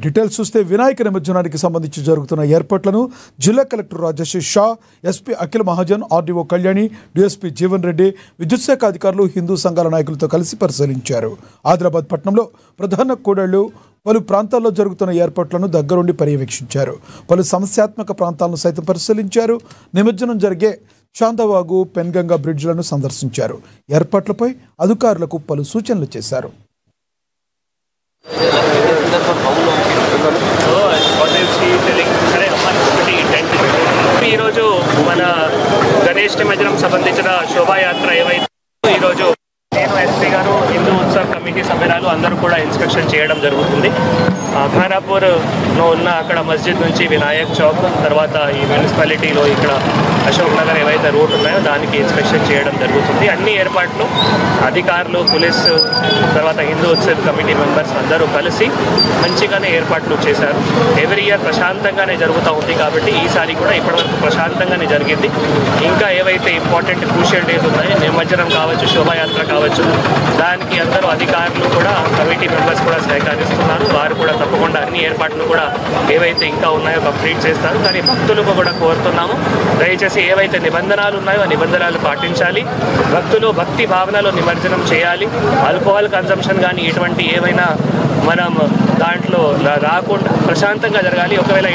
Details చూస్తే వినాయక నిమజ్జనానికి సంబంధించి జరుగుతున్న ఏర్పాట్లను జిల్లా collector Rajasesh Shah, SP Akhil Mahajan, RDO Kalyani, DSP Jeevan Reddy, విద్యుత్ శాఖ అధికారులు హిందూ సంఘాల నాయకులతో కలిసి పరిశీలించారు. ఆదిలాబాద్ పట్టణంలో ప్రధాన కూడళ్లు పలు ప్రాంతాల్లో జరుగుతున్న ఏర్పాట్లను దగ్గరుండి పర్యవేక్షించారు. పలు సమస్యాత్మక ప్రాంతాలను సైతం పరిశీలించారు. నిమజ్జనం జరిగే చాందవాగు, పెన్గంగా బ్రిడ్జ్లను సందర్శించారు. ఏర్పాట్లపై అధికారులకు పలు సూచనలు చేశారు. ఈరోజు మన గణేష్ నిమజ్జనం సంబంధించిన శోభాయాత్ర ఏవైతే ఈరోజు నేను ఎస్పీ గారు, హిందూ ఉత్సవ్ కమిటీ సభ్యురాలు అందరూ కూడా ఇన్స్పెక్షన్ చేయడం జరుగుతుంది. ఖానాపూర్లో ఉన్న అక్కడ మస్జిద్ నుంచి వినాయక్ చౌక్, తర్వాత ఈ మున్సిపాలిటీలో ఇక్కడ అశోక్ నగర్ ఏవైతే రూట్ ఉన్నాయో దానికి ఇన్స్పెక్షన్ చేయడం జరుగుతుంది. అన్ని ఏర్పాట్లు అధికారులు, పోలీసు, తర్వాత హిందూ ఉత్సవ్ కమిటీ మెంబర్స్ అందరూ కలిసి మంచిగానే ఏర్పాట్లు చేశారు. ఎవ్రీ ఇయర్ ప్రశాంతంగానే జరుగుతూ ఉంది కాబట్టి ఈసారి కూడా ఇప్పటివరకు ప్రశాంతంగానే జరిగింది. ఇంకా ఏవైతే ఇంపార్టెంట్ క్రూషియల్ డేస్ ఉన్నాయో, నిమజ్జనం కావచ్చు, శోభాయాత్ర కావచ్చు, దానికి అందరూ అధికారులు కూడా, కమిటీ మెంబర్స్ కూడా సహకరిస్తున్నారు. వారు కూడా తప్పకుండా అన్ని ఏర్పాట్లు కూడా ఏవైతే ఇంకా ఉన్నాయో కంప్లీట్ చేస్తారు. కానీ భక్తులకు కూడా కోరుతున్నాము, దయచేసి ఏవైతే నిబంధనలు ఉన్నాయో ఆ నిబంధనలు పాటించాలి. భక్తులు భక్తి భావనలో నిమజ్జనం చేయాలి. ఆల్కహాల్ కన్జంప్షన్ కానీ ఇటువంటి ఏవైనా మనం దాంట్లో రాకుండా ప్రశాంతంగా జరగాలి. ఒకవేళ